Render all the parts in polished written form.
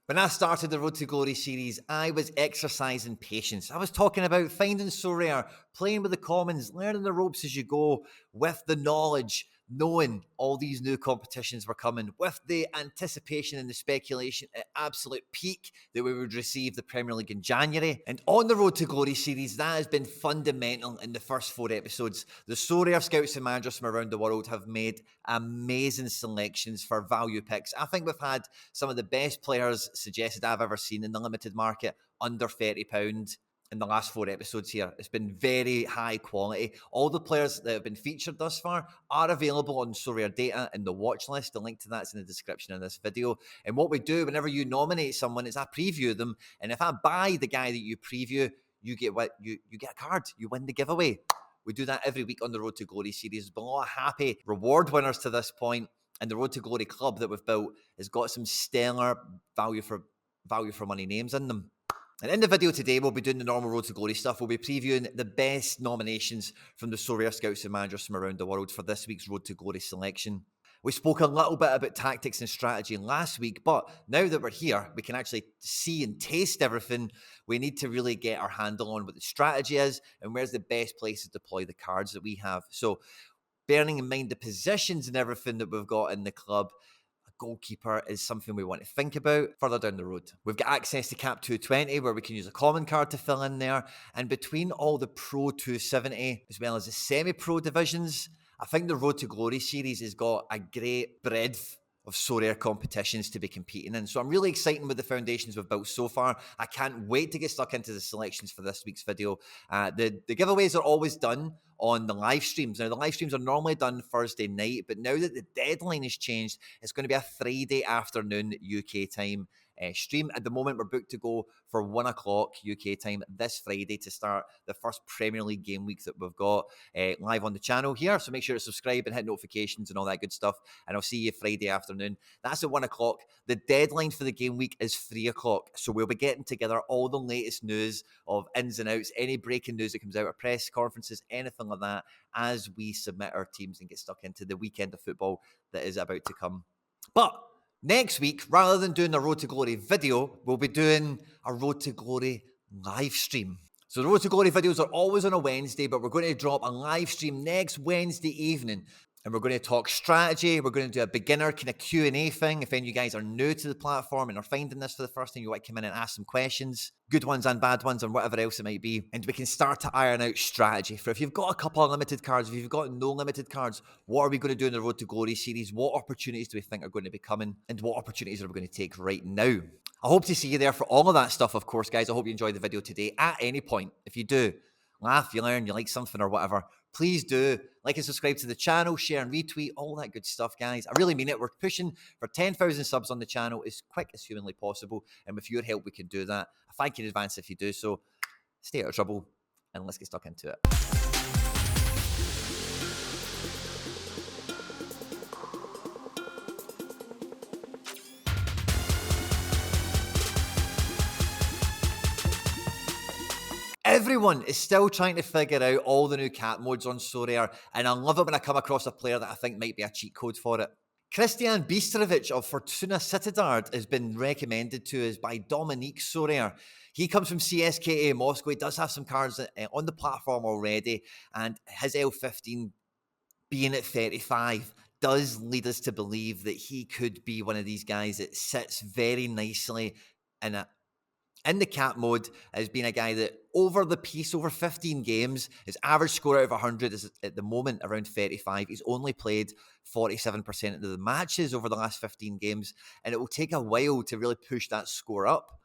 When I started the Road to Glory series, I was exercising patience. I was talking about finding Sorare, playing with the commons, learning the ropes as you go, with the knowledge, knowing all these new competitions were coming, with the anticipation and the speculation at absolute peak that we would receive the Premier League in January. And on the Road to Glory series, that has been fundamental in the first 4 episodes. The Sorare scouts and managers from around the world have made amazing selections for value picks. I think we've had some of the best players suggested I've ever seen in the limited market under £30 in the last 4 episodes here. It's been very high quality. All the players that have been featured thus far are available on Sorare Data in the watch list. The link to that's in the description of this video. And what we do whenever you nominate someone is I preview them. And if I buy the guy that you preview, you get what you get a card. You win the giveaway. We do that every week on the Road to Glory series. There's been a lot of happy reward winners to this point. And the Road to Glory club that we've built has got some stellar value for money names in them. And in the video today, we'll be doing the normal Road to Glory stuff. We'll be previewing the best nominations from the Sorare scouts and managers from around the world for this week's Road to Glory selection. We spoke a little bit about tactics and strategy last week, but now that we're here, we can actually see and taste everything. We need to really get our handle on what the strategy is and where's the best place to deploy the cards that we have. So bearing in mind the positions and everything that we've got in the club, a goalkeeper is something we want to think about further down the road. We've got access to Cap 220 where we can use a common card to fill in there. And between all the Pro 270 as well as the semi-pro divisions, I think the Road to Glory series has got a great breadth of Sorare competitions to be competing in. So I'm really excited with the foundations we've built so far. I can't wait to get stuck into the selections for this week's video. The giveaways are always done on the live streams. Now, the live streams are normally done Thursday night, but now that the deadline has changed, it's going to be a Friday afternoon UK time stream. At the moment, we're booked to go for 1 o'clock UK time this Friday to start the first Premier League game week that we've got live on the channel here. So make sure to subscribe and hit notifications and all that good stuff. And I'll see you Friday afternoon. That's at 1 o'clock. The deadline for the game week is 3 o'clock. So we'll be getting together all the latest news of ins and outs, any breaking news that comes out of press conferences, anything like that, as we submit our teams and get stuck into the weekend of football that is about to come. But next week, rather than doing a Road to Glory video, we'll be doing a Road to Glory live stream. So the Road to Glory videos are always on a Wednesday, but we're going to drop a live stream next Wednesday evening. And we're going to talk strategy. We're going to do a beginner kind of Q&A thing. If any of you guys are new to the platform and are finding this for the first time, you want to come in and ask some questions, good ones and bad ones and whatever else it might be. And we can start to iron out strategy. For if you've got a couple of limited cards, if you've got no limited cards, what are we going to do in the Road to Glory series? What opportunities do we think are going to be coming? And what opportunities are we going to take right now? I hope to see you there for all of that stuff, of course, guys. I hope you enjoyed the video today. At any point, if you do, laugh, you learn, you like something or whatever, please do like and subscribe to the channel, share and retweet, all that good stuff, guys. I really mean it. We're pushing for 10,000 subs on the channel as quick as humanly possible. And with your help, we can do that. I thank you in advance if you do so. Stay out of trouble and let's get stuck into it. Everyone is still trying to figure out all the new cat modes on Sorare, and I love it when I come across a player that I think might be a cheat code for it. Christian Bistrovic of Fortuna Sittard has been recommended to us by Dominique Sorare. He comes from CSKA Moscow. He does have some cards on the platform already, and his L15 being at 35 does lead us to believe that he could be one of these guys that sits very nicely in the cat mode as being a guy that over 15 games, his average score out of 100 is at the moment around 35. He's only played 47% of the matches over the last 15 games, and it will take a while to really push that score up.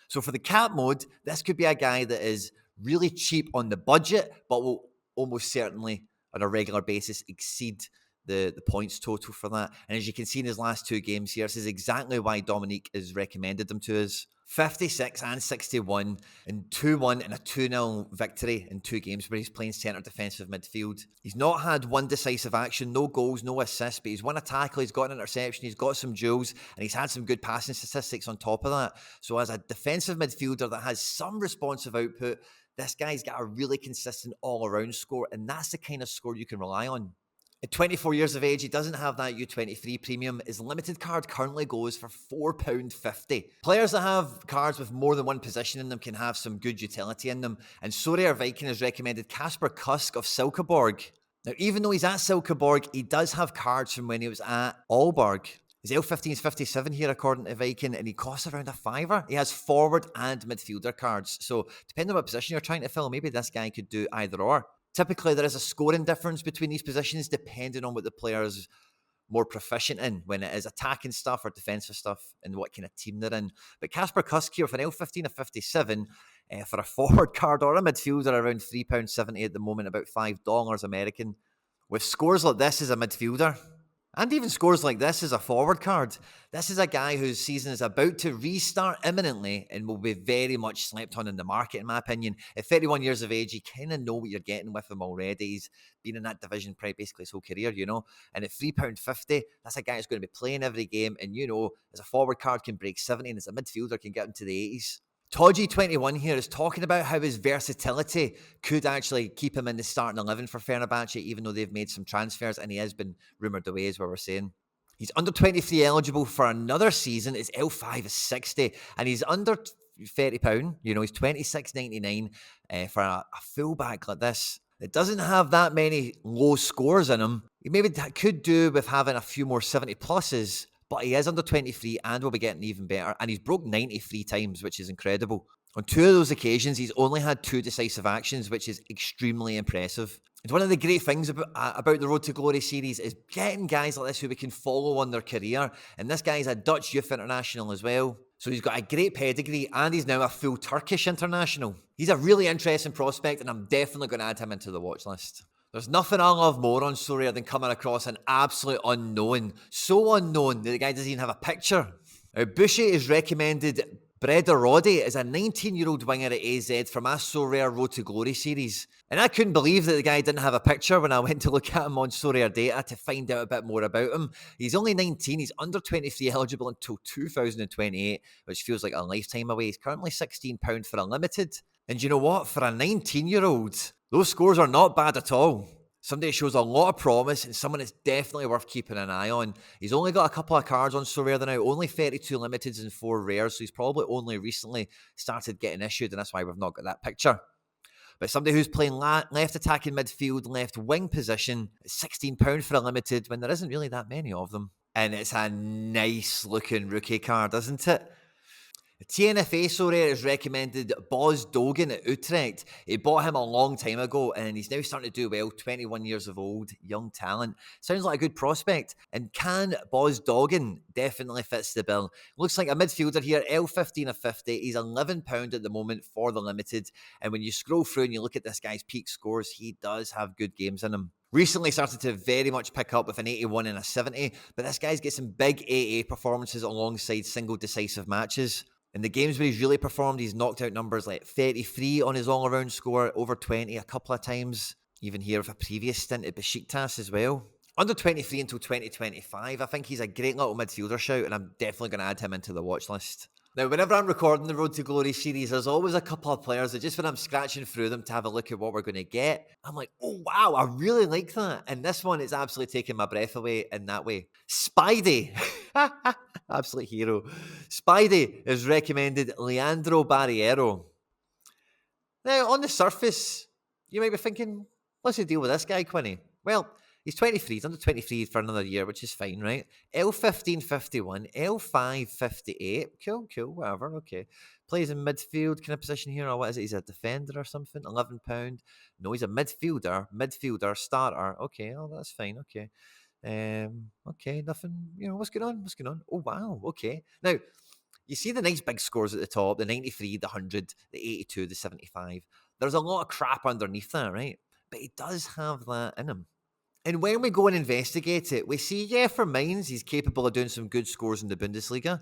So for the cat mode, this could be a guy that is really cheap on the budget, but will almost certainly on a regular basis exceed the points total for that. And as you can see in his last 2 games here, this is exactly why Dominique has recommended him to us. 56 and 61 and 2-1 and a 2-0 victory in 2 games where he's playing centre defensive midfield. He's not had one decisive action, no goals, no assists, but he's won a tackle, he's got an interception, he's got some duels, and he's had some good passing statistics on top of that. So as a defensive midfielder that has some responsive output, this guy's got a really consistent all-around score, and that's the kind of score you can rely on. At 24 years of age, he doesn't have that U23 premium. His limited card currently goes for £4.50. Players that have cards with more than one position in them can have some good utility in them, and Sorare Viking has recommended Kasper Kusk of Silkeborg. Now, even though he's at Silkeborg, he does have cards from when he was at Aalborg. His L15 is 57 here, according to Viking, and he costs around a fiver. He has forward and midfielder cards, so depending on what position you're trying to fill, maybe this guy could do either or. Typically, there is a scoring difference between these positions depending on what the player is more proficient in, when it is attacking stuff or defensive stuff and what kind of team they're in. But Kasper Kusk here for an L15 of 57 for a forward card or a midfielder around £3.70 at the moment, about $5 American. With scores like this as a midfielder, and even scores like this as a forward card, this is a guy whose season is about to restart imminently and will be very much slept on in the market, in my opinion. At 31 years of age, you kind of know what you're getting with him already. He's been in that division basically his whole career, you know. And at £3.50, that's a guy who's going to be playing every game. And, you know, as a forward card can break 70 and as a midfielder can get into the 80s. Todgy21 here is talking about how his versatility could actually keep him in the starting 11 for Fenerbahce, even though they've made some transfers, and he has been rumoured away, is what we're saying. He's under 23 eligible for another season. His L5 is 60, and he's under £30. You know, he's $26.99 for a fullback like this. It doesn't have that many low scores in him. He maybe could do with having a few more 70 pluses, but he is under 23 and will be getting even better. And he's broke 93 times, which is incredible. On 2 of those occasions, he's only had 2 decisive actions, which is extremely impressive. And one of the great things about the Road to Glory series is getting guys like this who we can follow on their career. And this guy's a Dutch youth international as well. So he's got a great pedigree, and he's now a full Turkish international. He's a really interesting prospect, and I'm definitely going to add him into the watch list. There's nothing I love more on Sorare than coming across an absolute unknown. So unknown that the guy doesn't even have a picture. Now, Bushy is recommended Breda Roddy as a 19-year-old winger at AZ from a Sorare Road to Glory series. And I couldn't believe that the guy didn't have a picture when I went to look at him on Sorare data to find out a bit more about him. He's only 19, he's under 23 eligible until 2028, which feels like a lifetime away. He's currently £16 for a limited. And you know what? For a 19-year-old, those scores are not bad at all. Somebody shows a lot of promise and someone that's definitely worth keeping an eye on. He's only got a couple of cards on Sorare now, only 32 limiteds and 4 rares, so he's probably only recently started getting issued, and that's why we've not got that picture. But somebody who's playing left attacking midfield, left wing position, £16 for a limited when there isn't really that many of them. And it's a nice looking rookie card, isn't it? TNFA Sorare has recommended Bos Dogan at Utrecht. He bought him a long time ago and he's now starting to do well. 21 years of old, young talent. Sounds like a good prospect. And can Bos Dogan definitely fits the bill? Looks like a midfielder here, L15 of 50. He's £11 at the moment for the limited. And when you scroll through and you look at this guy's peak scores, he does have good games in him. Recently started to very much pick up with an 81 and a 70, but this guy's got some big AA performances alongside single decisive matches. In the games where he's really performed, he's knocked out numbers like 33 on his all-around score, over 20 a couple of times, even here with a previous stint at Besiktas as well. Under 23 until 2025, I think he's a great little midfielder shout, and I'm definitely going to add him into the watch list. Now, whenever I'm recording the Road to Glory series, there's always a couple of players that just when I'm scratching through them to have a look at what we're going to get, I'm like, oh, wow, I really like that. And this one is absolutely taking my breath away in that way. Spidey. Absolute hero. Spidey is recommended Leandro Barriero. Now, on the surface, you might be thinking, what's the deal with this guy, Quinny? Well, he's 23, he's under 23 for another year, which is fine, right? L15, 51, L5, 58. Cool, whatever, okay. Plays in midfield kind of position here, or what is it? He's a defender or something, £11. No, he's a midfielder, starter. Okay, oh, that's fine, okay. Okay, nothing, what's going on? Oh, wow, okay. Now, you see the nice big scores at the top, the 93, the 100, the 82, the 75. There's a lot of crap underneath that, right? But he does have that in him. And when we go and investigate it, we see, for Mainz, he's capable of doing some good scores in the Bundesliga.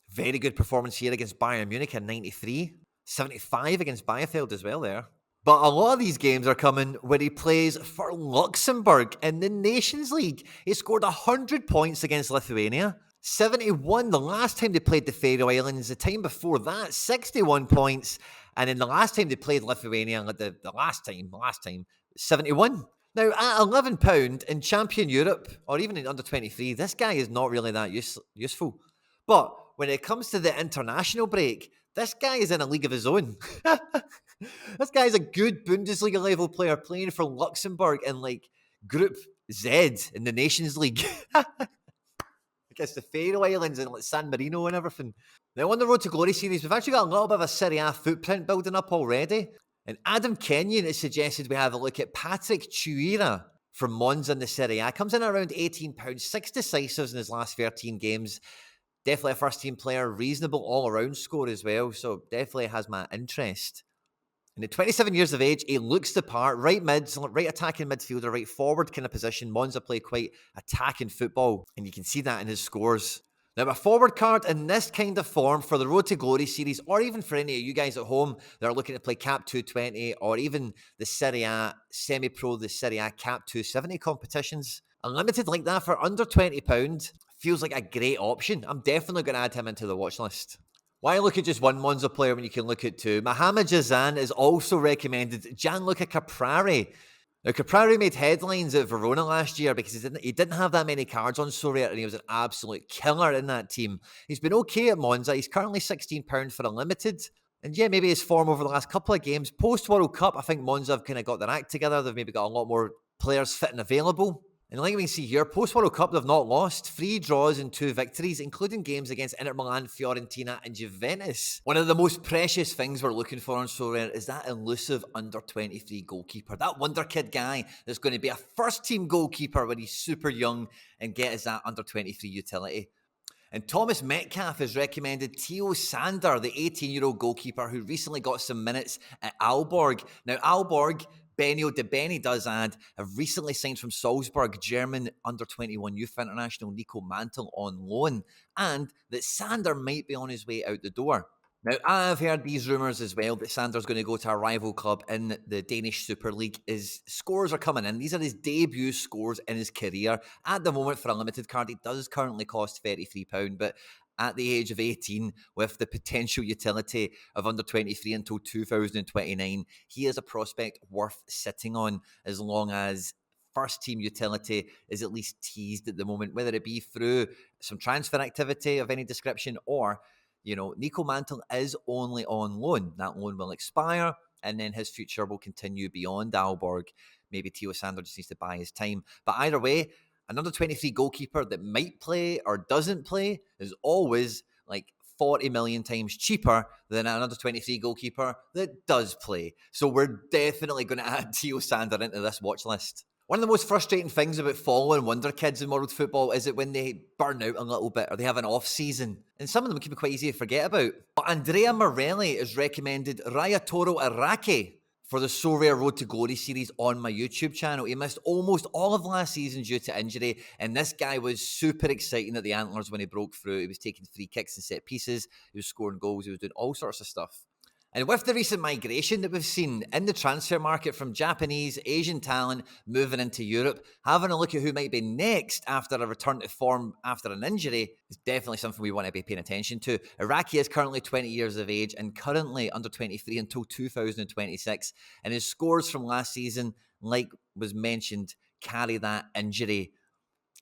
Very good performance here against Bayern Munich at 93. 75 against Bielefeld as well there. But a lot of these games are coming where he plays for Luxembourg in the Nations League. He scored 100 points against Lithuania. 71 the last time they played the Faroe Islands. The time before that, 61 points. And then the last time they played Lithuania, the last time, 71. Now, at £11 in Champion Europe, or even in under 23, this guy is not really that useful. But when it comes to the international break, this guy is in a league of his own. This guy's a good Bundesliga level player playing for Luxembourg in like Group Z in the Nations League. Against the Faroe Islands and like San Marino and everything. Now, on the Road to Glory series, we've actually got a little bit of a Serie A footprint building up already. And Adam Kenyon has suggested we have a look at Patrick Chuira from Monza in the Serie A. Comes in at around £18, 6 decisives in his last 13 games. Definitely a first-team player, reasonable all-around score as well, so definitely has my interest. And at 27 years of age, he looks the part. Right mid, right attacking midfielder, right forward kind of position. Monza play quite attacking football, and you can see that in his scores. Now, a forward card in this kind of form for the Road to Glory series, or even for any of you guys at home that are looking to play Cap 220, or even the Serie A semi-pro, the Serie A Cap 270 competitions. Unlimited like that for under £20 feels like a great option. I'm definitely going to add him into the watch list. Why look at just one Monza player when you can look at two? Mohamed Jazan is also recommended. Gianluca Caprari. Now, Caprari made headlines at Verona last year because he didn't have that many cards on Sorare, and he was an absolute killer in that team. He's been okay at Monza. He's currently £16 for a limited. And yeah, maybe his form over the last couple of games. Post-World Cup, I think Monza have kind of got their act together. They've maybe got a lot more players fit and available. And like we can see here, post-World Cup, they've not lost. 3 draws and 2 victories, including games against Inter Milan, Fiorentina and Juventus. One of the most precious things we're looking for on Sorare is that elusive under-23 goalkeeper. That wonder kid guy that's going to be a first-team goalkeeper when he's super young and get us that under-23 utility. And Thomas Metcalf has recommended Theo Sander, the 18-year-old goalkeeper who recently got some minutes at Aalborg. Now, Aalborg, Benio de Beni does add, have recently signed from Salzburg, German under-21 youth international Nico Mantel on loan, and that Sander might be on his way out the door. Now, I've heard these rumours as well that Sander's going to go to a rival club in the Danish Super League. His scores are coming in. These are his debut scores in his career. At the moment, for a limited card, he does currently cost £33, but at the age of 18, with the potential utility of under 23 until 2029, he is a prospect worth sitting on as long as first team utility is at least teased at the moment, whether it be through some transfer activity of any description or, you know, Nico Mantel is only on loan. That loan will expire and then his future will continue beyond Aalborg. Maybe Theo Sander just needs to buy his time. But either way, an under 23 goalkeeper that might play or doesn't play is always like 40 million times cheaper than an under 23 goalkeeper that does play. So we're definitely going to add Theo Sander into this watch list. One of the most frustrating things about following wonder kids in world football is that when they burn out a little bit or they have an off season, and some of them can be quite easy to forget about. But Andrea Morelli has recommended Raya Toro Arake for the Sorare Road to Glory series on my YouTube channel. He missed almost all of last season due to injury, and this guy was super exciting at the Antlers when he broke through. He was taking free kicks and set pieces, he was scoring goals, he was doing all sorts of stuff. And with the recent migration that we've seen in the transfer market from Japanese, Asian talent moving into Europe, having a look at who might be next after a return to form after an injury is definitely something we want to be paying attention to. Iraqi is currently 20 years of age and currently under 23 until 2026. And his scores from last season, like was mentioned, carry that injury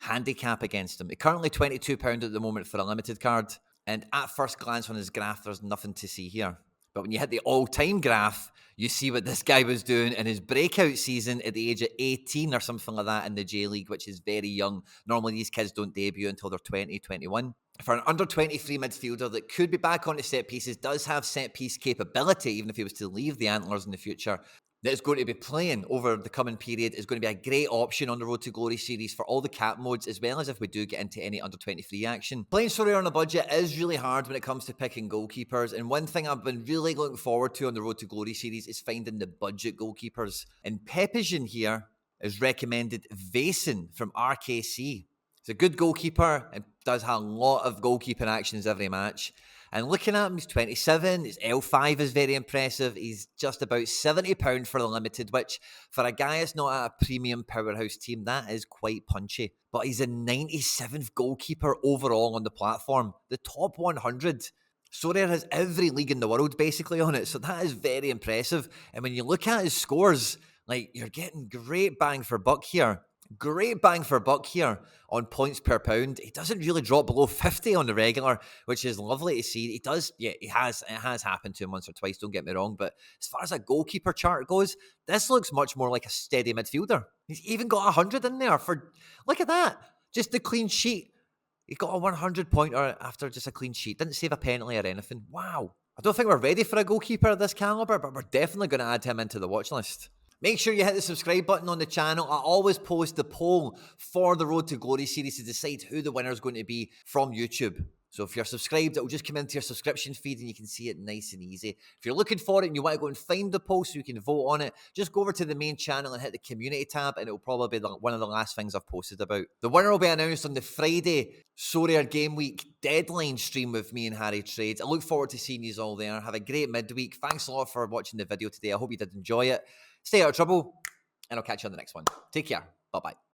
handicap against him. He's currently £22 at the moment for a limited card. And at first glance on his graph, there's nothing to see here. But when you hit the all-time graph, you see what this guy was doing in his breakout season at the age of 18 or something like that in the J-League, which is very young. Normally, these kids don't debut until they're 20, 21. For an under-23 midfielder that could be back onto set pieces, does have set-piece capability, even if he was to leave the Antlers in the future, that is going to be playing over the coming period is going to be a great option on the Road to Glory series for all the cap modes, as well as if we do get into any under 23 action. Playing Sorare on a budget is really hard when it comes to picking goalkeepers, and one thing I've been really looking forward to on the Road to Glory series is finding the budget goalkeepers. And Pepijin here is recommended Vaesen from RKC. He's a good goalkeeper and does have a lot of goalkeeping actions every match. And looking at him, he's 27, his L5 is very impressive. He's just about £70 for the limited, which for a guy that's not at a premium powerhouse team, that is quite punchy. But he's a 97th goalkeeper overall on the platform, the top 100. Sorare has every league in the world basically on it, so that is very impressive. And when you look at his scores, Like, you're getting great bang for buck here. Great bang for buck here on points per pound. He doesn't really drop below 50 on the regular, which is lovely to see. He does, yeah, it has happened to him once or twice, don't get me wrong. But as far as a goalkeeper chart goes, this looks much more like a steady midfielder. He's even got 100 in there for, look at that, just the clean sheet. He got a 100 pointer after just a clean sheet. Didn't save a penalty or anything. Wow. I don't think we're ready for a goalkeeper of this caliber, but we're definitely going to add him into the watch list. Make sure you hit the subscribe button on the channel. I always post the poll for the Road to Glory series to decide who the winner is going to be from YouTube. So if you're subscribed, it'll just come into your subscription feed and you can see it nice and easy. If you're looking for it and you want to go and find the post so you can vote on it, just go over to the main channel and hit the community tab and it'll probably be one of the last things I've posted about. The winner will be announced on the Friday Sorare Game Week deadline stream with me and Harry Trades. I look forward to seeing you all there. Have a great midweek. Thanks a lot for watching the video today. I hope you did enjoy it. Stay out of trouble, and I'll catch you on the next one. Take care. Bye-bye.